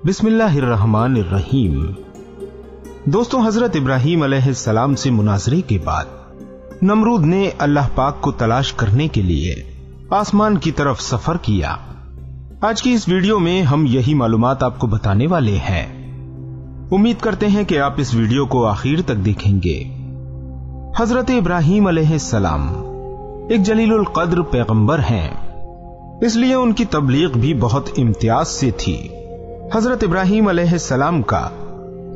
बिस्मिल्लाहिर्रहमानिर्रहीम। दोस्तों, हजरत इब्राहीम अलैहिस्सलाम से मुनाजरे के बाद नमरूद ने अल्लाह पाक को तलाश करने के लिए आसमान की तरफ सफर किया। आज की इस वीडियो में हम यही मालूमात आपको बताने वाले हैं। उम्मीद करते हैं कि आप इस वीडियो को आखिर तक देखेंगे। हजरत इब्राहीम अलैहिस्सलाम एक जलीलुल कद्र पैगंबर हैं, इसलिए उनकी तबलीग भी बहुत इम्तियाज से थी। हजरत इब्राहीम अलैहिस्सलाम का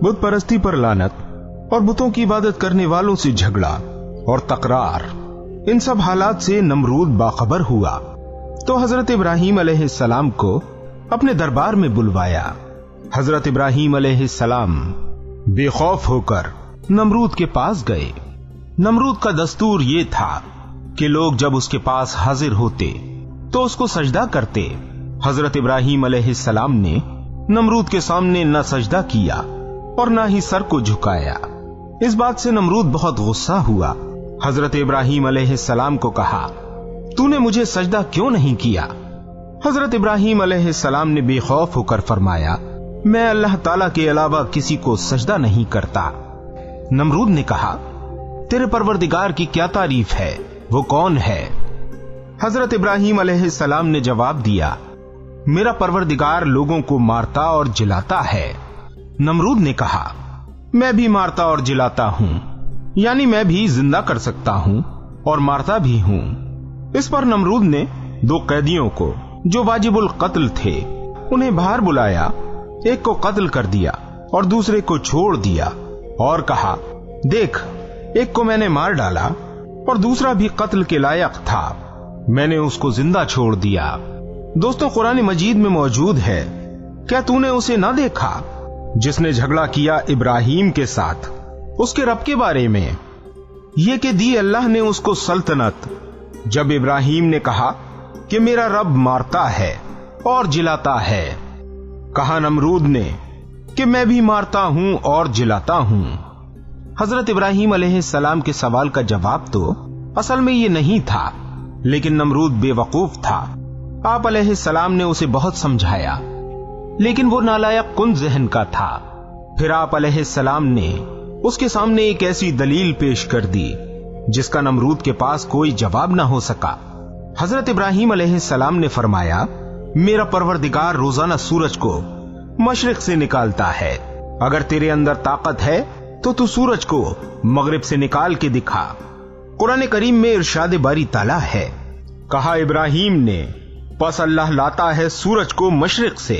बुत परस्ती पर लानत और बुतों की इबादत करने वालों से झगड़ा और तकरार, इन सब हालात से नमरूद बाखबर हुआ तो हजरत इब्राहीम अलैहिस्सलाम को अपने दरबार में बुलवाया। हजरत इब्राहीम अलैहिस्सलाम बेखौफ होकर नमरूद के पास गए। नमरूद का दस्तूर ये था कि लोग जब उसके पास हाजिर होते तो उसको सजदा करते। हजरत इब्राहीम अलैहिस्सलाम ने नमरूद के सामने न सजदा किया और न ही सर को झुकाया। इस बात से नमरूद बहुत गुस्सा हुआ। हजरत इब्राहीम अलैहिस्सलाम को कहा, तूने मुझे सजदा क्यों नहीं किया? हजरत इब्राहीम अलैहिस्सलाम ने बेखौफ होकर फरमाया, मैं अल्लाह ताला के अलावा किसी को सजदा नहीं करता। नमरूद ने कहा, तेरे परवरदिगार की क्या तारीफ है, वो कौन है? हजरत इब्राहीम अलैहिस्सलाम ने जवाब दिया, मेरा परवरदिगार लोगों को मारता और जिलाता है। नमरूद ने कहा, मैं भी मारता और जिलाता हूं, यानी मैं भी जिंदा कर सकता हूं और मारता भी हूं। इस पर नमरूद ने दो कैदियों को जो वाजिबुल कत्ल थे उन्हें बाहर बुलाया। एक को कत्ल कर दिया और दूसरे को छोड़ दिया और कहा, देख, एक को मैंने मार डाला और दूसरा भी कत्ल के लायक था, मैंने उसको जिंदा छोड़ दिया। दोस्तों, कुरान मजीद में मौजूद है, क्या तूने उसे ना देखा जिसने झगड़ा किया इब्राहीम के साथ उसके रब के बारे में, ये कि दी अल्लाह ने उसको सल्तनत। जब इब्राहीम ने कहा कि मेरा रब मारता है और जिलाता है, कहा नमरूद ने कि मैं भी मारता हूं और जिलाता हूं। हजरत इब्राहीम अलैहिस्सलाम के सवाल का जवाब तो असल में ये नहीं था, लेकिन नमरूद बेवकूफ था। आप अलैहिस्सलाम ने उसे बहुत समझाया, लेकिन वो नालायक कुन जहन का था। फिर आप अलैहिस्सलाम ने उसके सामने एक ऐसी दलील पेश कर दी जिसका नमरूद के पास कोई जवाब ना हो सका। हजरत इब्राहीम अलैहिस्सलाम ने फरमाया, मेरा परवरदिगार रोजाना सूरज को मशरिक से निकालता है। अगर तेरे अंदर ताकत है तो तू सूरज को मगरिब से निकाल के दिखा। कुरान करीम में इरशाद बारी ताला है, कहा इब्राहीम ने, पस अल्लाह लाता है सूरज को मशरिक से,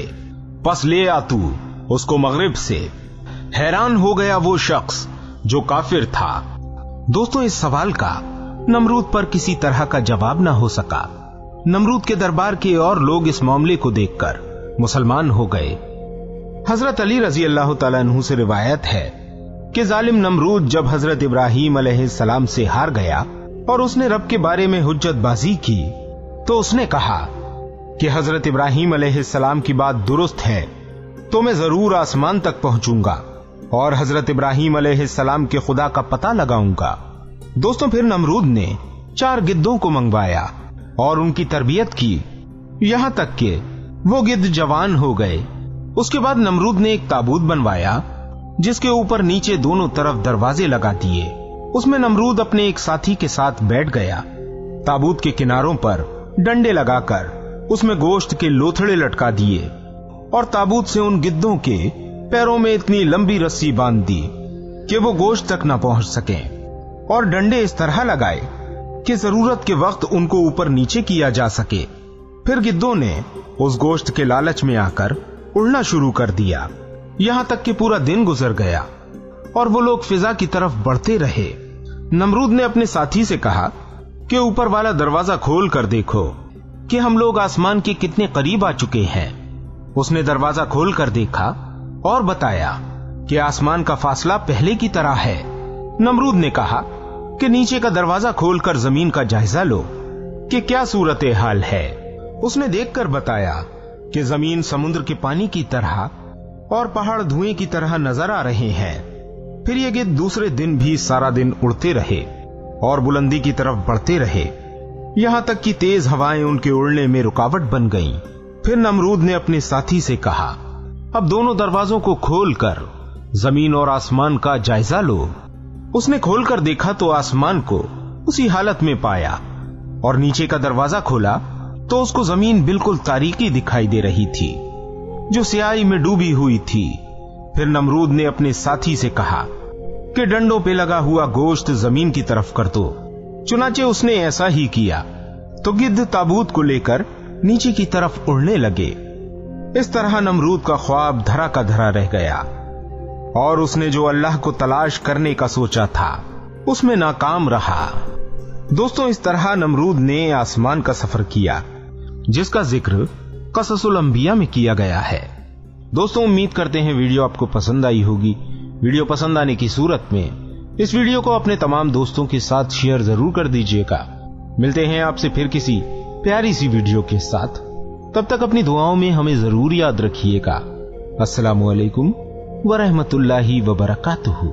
पस ले आ तू उसको मगरिब से। हैरान हो गया वो शख्स जो काफिर था। दोस्तों, इस सवाल का नमरूद पर किसी तरह का जवाब ना हो सका। नमरूद के दरबार के और लोग इस मामले को देखकर मुसलमान हो गए। हजरत अली रजी अल्लाह तआला अन्हु से रिवायत है कि जालिम नमरूद जब हजरत इब्राहीम अलैहिस्सलाम से हार गया और उसने रब के बारे में हुज्जतबाजी की तो उसने कहा कि हजरत इब्राहीम अलैहिस्सलाम की बात दुरुस्त है तो मैं जरूर आसमान तक पहुंचूंगा और हजरत इब्राहीम अलैहिस्सलाम के खुदा का पता लगाऊंगा। दोस्तों, फिर नमरूद ने 4 गिद्धों को मंगवाया और उनकी तरबियत की, यहां तक कि वो गिद्ध जवान हो गए। उसके बाद नमरूद ने एक ताबूत बनवाया जिसके ऊपर नीचे दोनों तरफ दरवाजे लगा दिए। उसमें नमरूद अपने एक साथी के साथ बैठ गया। ताबूत के किनारों पर डंडे लगाकर उसमें गोश्त के लोथड़े लटका दिए और ताबूत से उन गिद्धों के पैरों में इतनी लंबी रस्सी बांध दी कि वो गोश्त तक न पहुंच सकें और डंडे इस तरह लगाए कि जरूरत के वक्त उनको ऊपर नीचे किया जा सके। फिर गिद्धों ने उस गोश्त के लालच में आकर उड़ना शुरू कर दिया। यहां तक कि पूरा दिन गुजर गया और वो लोग फिजा की तरफ बढ़ते रहे। नमरूद ने अपने साथी से कहा कि ऊपर वाला दरवाजा खोल कर देखो कि हम लोग आसमान के कितने करीब आ चुके हैं। उसने दरवाजा खोल कर देखा और बताया कि आसमान का फासला पहले की तरह है। नमरूद ने कहा कि नीचे का दरवाजा खोलकर जमीन का जायजा लो कि क्या सूरत हाल है। उसने देखकर बताया कि जमीन समुद्र के पानी की तरह और पहाड़ धुएं की तरह नजर आ रहे हैं। फिर ये गिद्ध दूसरे दिन भी सारा दिन उड़ते रहे और बुलंदी की तरफ बढ़ते रहे, यहां तक कि तेज हवाएं उनके उड़ने में रुकावट बन गईं। फिर नमरूद ने अपने साथी से कहा, अब दोनों दरवाजों को खोलकर जमीन और आसमान का जायजा लो। उसने खोलकर देखा तो आसमान को उसी हालत में पाया और नीचे का दरवाजा खोला तो उसको जमीन बिल्कुल तारीकी दिखाई दे रही थी, जो स्याही में डूबी हुई थी। फिर नमरूद ने अपने साथी से कहा कि डंडों पे लगा हुआ गोश्त जमीन की तरफ कर दो। चुनाचे उसने ऐसा ही किया तो गिद्ध ताबूत को लेकर नीचे की तरफ उड़ने लगे। इस तरह नमरूद का ख्वाब धरा का धरा रह गया और उसने जो अल्लाह को तलाश करने का सोचा था उसमें नाकाम रहा। दोस्तों, इस तरह नमरूद ने आसमान का सफर किया, जिसका जिक्र क़ससुल अंबिया में किया गया है। दोस्तों, उम्मीद करते हैं वीडियो आपको पसंद आई होगी। वीडियो पसंद आने की सूरत में इस वीडियो को अपने तमाम दोस्तों के साथ शेयर जरूर कर दीजिएगा। मिलते हैं आपसे फिर किसी प्यारी सी वीडियो के साथ। तब तक अपनी दुआओं में हमें जरूर याद रखिएगा। अस्सलामु अलैकुम व रहमतुल्लाहि व बरकातुहू।